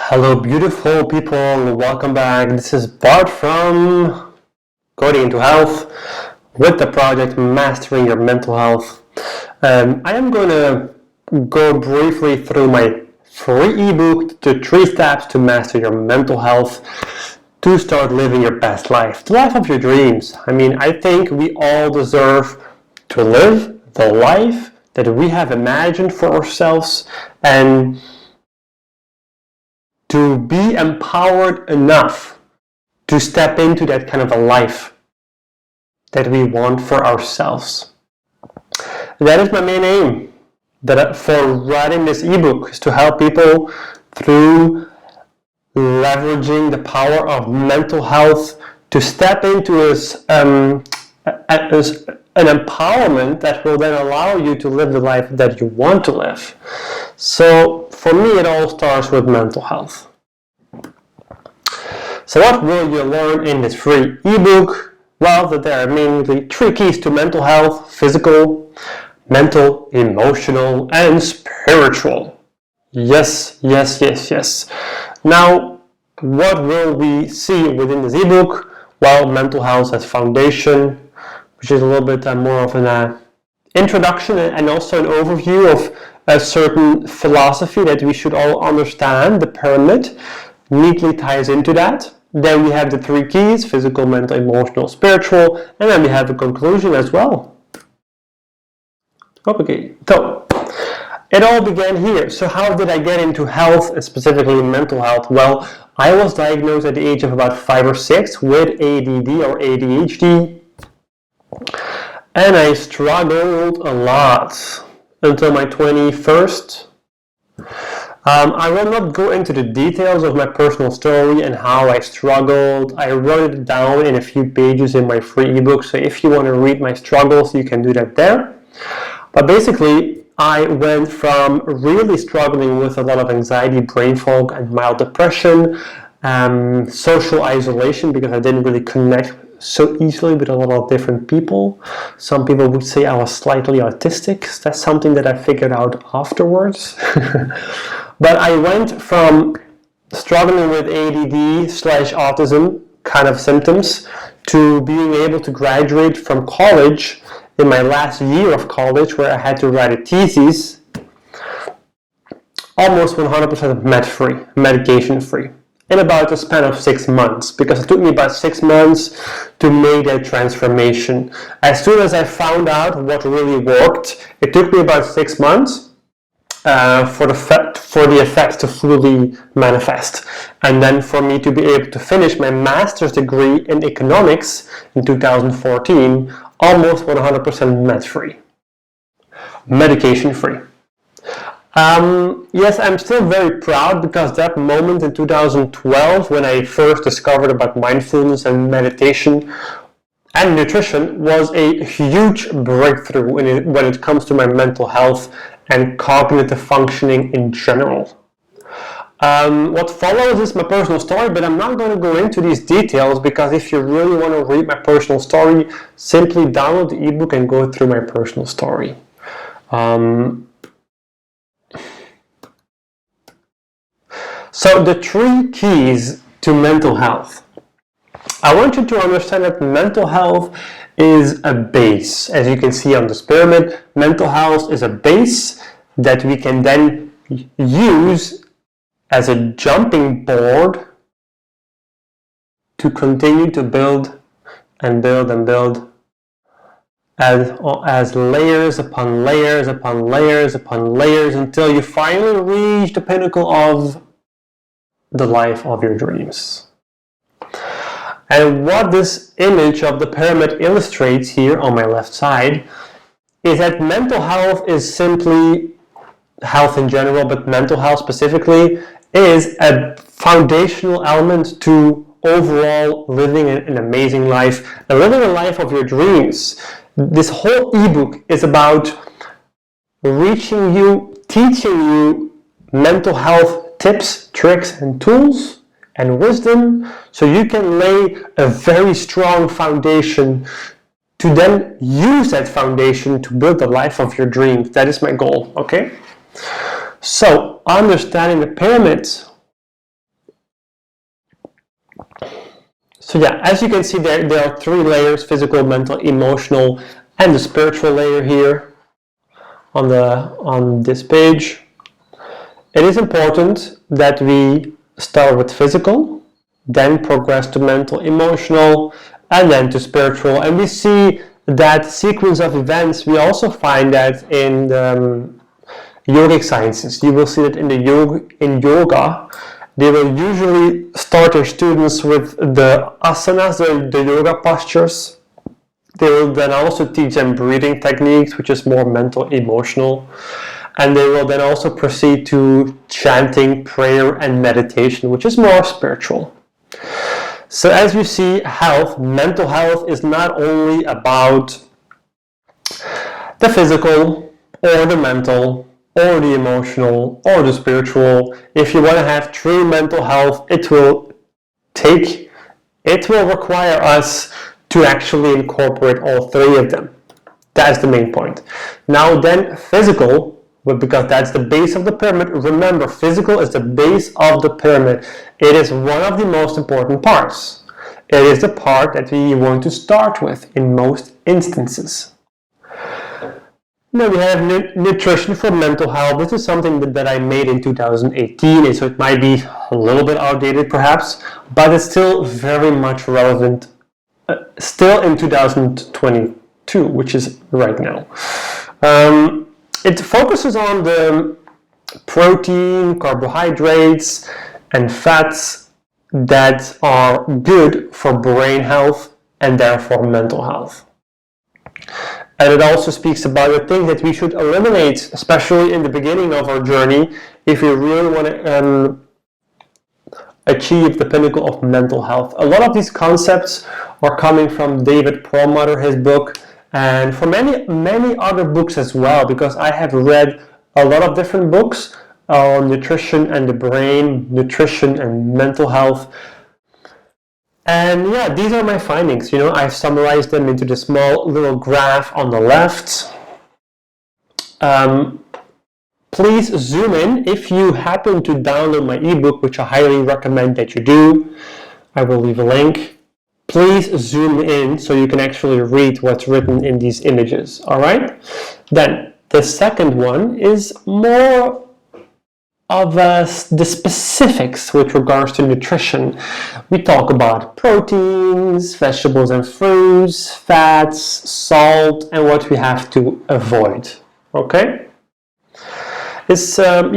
Hello beautiful people, welcome back. This is Bart from Coding into Health with the project Mastering Your Mental Health. I am going to go briefly through my free ebook, The 3 Steps to Master Your Mental Health to start living your best life, the life of your dreams. I think we all deserve to live the life that we have imagined for ourselves and to be empowered enough to step into that kind of a life that we want for ourselves. That is my main aim for writing this ebook, is to help people through leveraging the power of mental health to step into an empowerment that will then allow you to live the life that you want to live. So for me, it all starts with mental health. So what will you learn in this free ebook? Well, that there are mainly 3 keys to mental health: physical, mental, emotional, and spiritual. Yes. Now, what will we see within this ebook? Well, mental health as foundation, which is a little bit more of an introduction and also an overview of a certain philosophy that we should all understand. The pyramid neatly ties into that. Then we have the 3 keys: physical, mental, emotional, spiritual, and then we have a conclusion as well. Okay, so it all began here. So how did I get into health, and specifically mental health? Well, I was diagnosed at the age of about 5 or 6 with ADD or ADHD, and I struggled a lot until my 21st. I will not go into the details of my personal story and how I struggled. I wrote it down in a few pages in my free ebook, so if you want to read my struggles, you can do that there. But basically, I went from really struggling with a lot of anxiety, brain fog, and mild depression, social isolation because I didn't really connect so easily with a lot of different people. Some people would say I was slightly autistic. That's something that I figured out afterwards. But I went from struggling with ADD/autism kind of symptoms to being able to graduate from college in my last year of college, where I had to write a thesis, almost 100% medication-free, in about a span of 6 months, because it took me about 6 months to make that transformation. As soon as I found out what really worked, it took me about 6 months for the effects to fully manifest, and then for me to be able to finish my master's degree in economics in 2014, almost 100% medication-free. Yes, I'm still very proud, because that moment in 2012, when I first discovered about mindfulness and meditation and nutrition, was a huge breakthrough when it comes to my mental health and cognitive functioning in general. What follows is my personal story, but I'm not going to go into these details, because if you really want to read my personal story, simply download the ebook and go through my personal story. So the 3 keys to mental health. I want you to understand that mental health is a base. As you can see on this pyramid, mental health is a base that we can then use as a jumping board to continue to build and build and build as layers upon layers upon layers upon layers, until you finally reach the pinnacle of the life of your dreams. And what this image of the pyramid illustrates here on my left side is that mental health is simply health in general, but mental health specifically is a foundational element to overall living an amazing life and living a life of your dreams. This whole ebook is about reaching you, teaching you mental health tips, tricks, and tools and wisdom, so you can lay a very strong foundation to then use that foundation to build the life of your dreams. That is my goal, okay? So, understanding the pyramid, So yeah, as you can see, there are three layers: physical, mental, emotional, and the spiritual layer here on this page. It is important that we start with physical, then progress to mental, emotional, and then to spiritual. And we see that sequence of events. We also find that in the yogic sciences. You will see that in yoga, they will usually start their students with the asanas, the yoga postures. They will then also teach them breathing techniques, which is more mental, emotional. And they will then also proceed to chanting, prayer, and meditation, which is more spiritual. So as you see, mental health is not only about the physical or the mental or the emotional or the spiritual. If you want to have true mental health, it will require us to actually incorporate all three of them. That's the main point. Now then, physical, because that's the base of the pyramid. Remember, physical is the base of the pyramid. It is one of the most important parts. It is the part that we want to start with in most instances. Then we have nutrition for mental health. This is something that I made in 2018, so it might be a little bit outdated perhaps, but it's still very much relevant, still in 2022, which is right now. It focuses on the protein, carbohydrates, and fats that are good for brain health and therefore mental health. And it also speaks about the things that we should eliminate, especially in the beginning of our journey, if we really want to achieve the pinnacle of mental health. A lot of these concepts are coming from David Perlmutter, his book, and from many other books as well, because I have read a lot of different books on nutrition and the brain, nutrition and mental health. And yeah, these are my findings. I've summarized them into the small little graph on the left. Please zoom in if you happen to download my ebook, which I highly recommend that you do. I will leave a link. Please zoom in so you can actually read what's written in these images. All right? Then the second one is more of the specifics with regards to nutrition. We talk about proteins, vegetables and fruits, fats, salt, and what we have to avoid. Okay? These are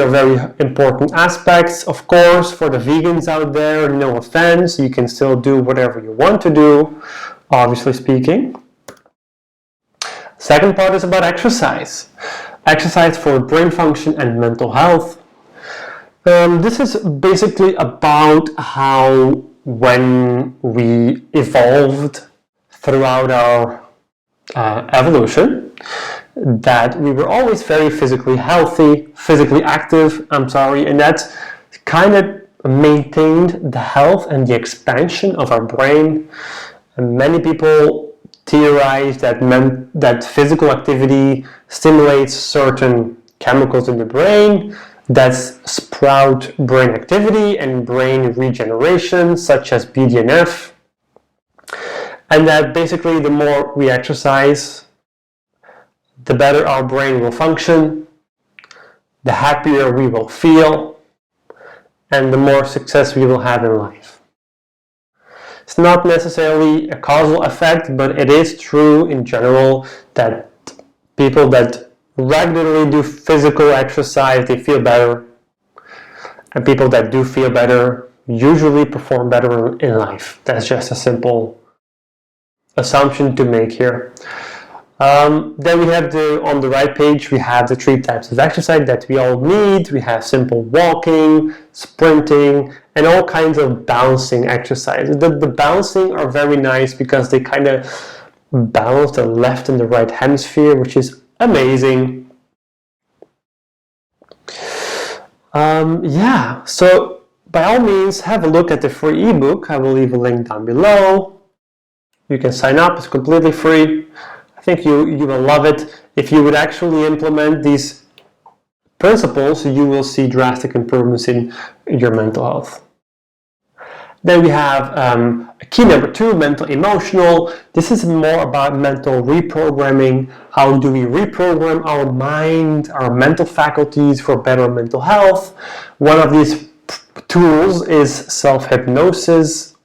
very important aspects. Of course, for the vegans out there, no offense, you can still do whatever you want to do, obviously speaking. Second part is about exercise. Exercise for brain function and mental health. This is basically about how when we evolved throughout our evolution, that we were always very physically active, and that kind of maintained the health and the expansion of our brain. And many people theorize that physical activity stimulates certain chemicals in the brain that sprout brain activity and brain regeneration, such as BDNF, and that basically the more we exercise, the better our brain will function, the happier we will feel, and the more success we will have in life. It's not necessarily a causal effect, but it is true in general that people that regularly do physical exercise, they feel better, and people that do feel better usually perform better in life. That's just a simple assumption to make here. Then we have on the right page, we have the 3 types of exercise that we all need. We have simple walking, sprinting, and all kinds of bouncing exercises. The bouncing are very nice because they kind of balance the left and the right hemisphere, which is amazing. So by all means, have a look at the free ebook. I will leave a link down below. You can sign up, it's completely free. I think you will love it. If you would actually implement these principles, you will see drastic improvements in your mental health. Then we have key number 2, mental emotional. This is more about mental reprogramming. How do we reprogram our mind, our mental faculties for better mental health? One of these tools is self-hypnosis.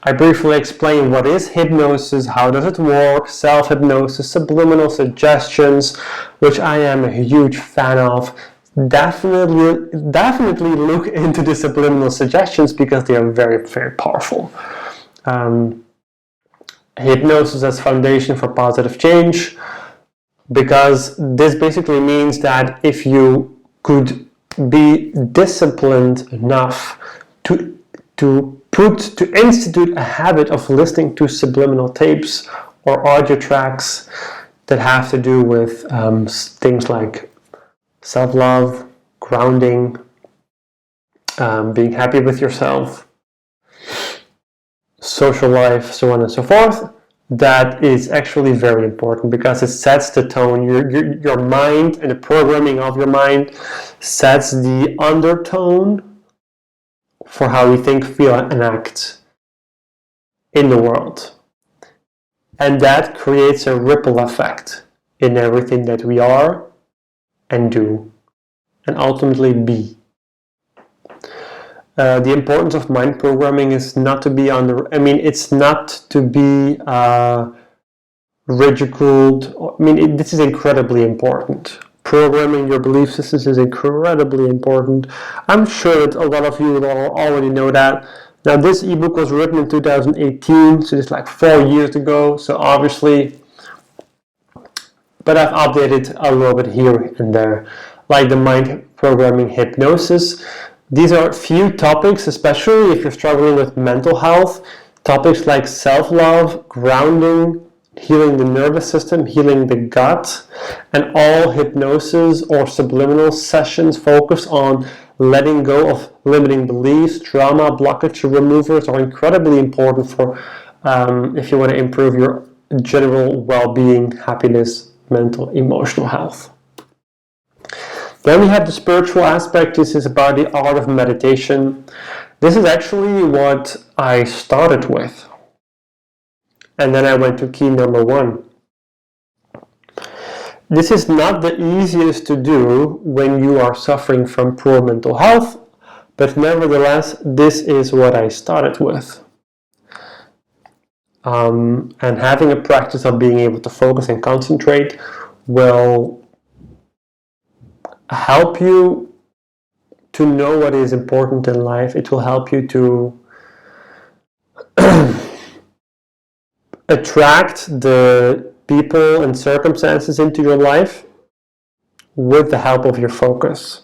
I briefly explain what is hypnosis, how does it work, self-hypnosis, subliminal suggestions, which I am a huge fan of. Definitely look into the subliminal suggestions because they are very, very powerful. Hypnosis as foundation for positive change, because this basically means that if you could be disciplined enough to institute a habit of listening to subliminal tapes or audio tracks that have to do with things like self-love, grounding, being happy with yourself, social life, so on and so forth, that is actually very important because it sets the tone. Your mind and the programming of your mind sets the undertone for how we think, feel, and act in the world. And that creates a ripple effect in everything that we are and do, and ultimately be. The importance of mind programming is not to be it's not to be ridiculed. This is incredibly important. Programming your belief systems is incredibly important. I'm sure that a lot of you already know that. Now, this ebook was written in 2018, so it's like 4 years ago, so obviously, but I've updated a little bit here and there, like the mind programming hypnosis. These are few topics, especially if you're struggling with mental health, topics like self-love, grounding, healing the nervous system, healing the gut, and all hypnosis or subliminal sessions focus on letting go of limiting beliefs. Trauma blockage removers are incredibly important for if you want to improve your general well-being, happiness, mental, emotional health. Then we have the spiritual aspect. This is about the art of meditation. This is actually what I started with. And then I went to key number 1. This is not the easiest to do when you are suffering from poor mental health, but nevertheless, this is what I started with. And having a practice of being able to focus and concentrate will help you to know what is important in life. It will help you to attract the people and circumstances into your life with the help of your focus.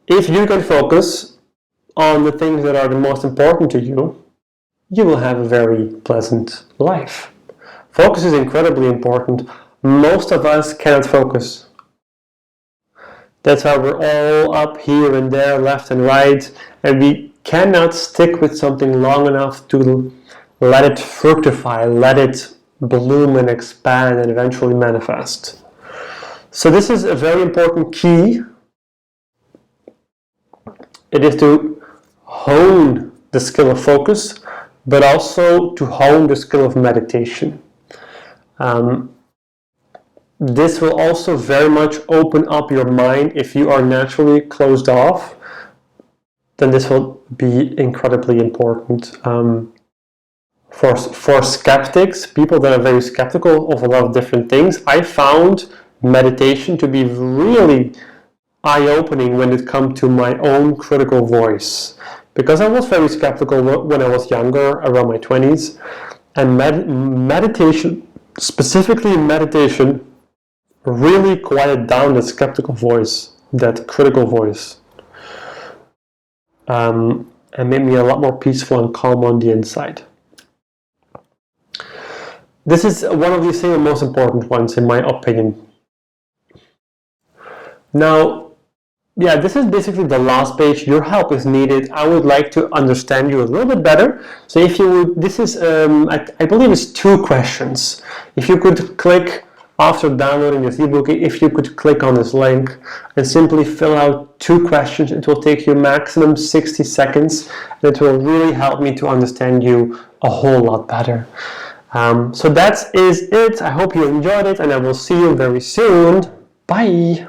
If you can focus on the things that are the most important to you, you will have a very pleasant life. Focus is incredibly important. Most of us cannot focus. That's why we're all up here and there, left and right, and we cannot stick with something long enough to let it fructify, let it bloom and expand and eventually manifest. So this is a very important key. It is to hone the skill of focus, but also to hone the skill of meditation. This will also very much open up your mind. If you are naturally closed off, then this will be incredibly important. For skeptics, people that are very skeptical of a lot of different things, I found meditation to be really eye-opening when it comes to my own critical voice. Because I was very skeptical when I was younger, around my 20s, and meditation, specifically meditation, really quieted down that skeptical voice, that critical voice, and made me a lot more peaceful and calm on the inside. This is one of the single most important ones, in my opinion. Now, yeah, this is basically the last page. Your help is needed. I would like to understand you a little bit better. So if you would, this is, I believe it's 2 questions. If you could click after downloading this ebook, if you could click on this link and simply fill out 2 questions. It will take you maximum 60 seconds, and it will really help me to understand you a whole lot better. So that is it. I hope you enjoyed it, and I will see you very soon. Bye!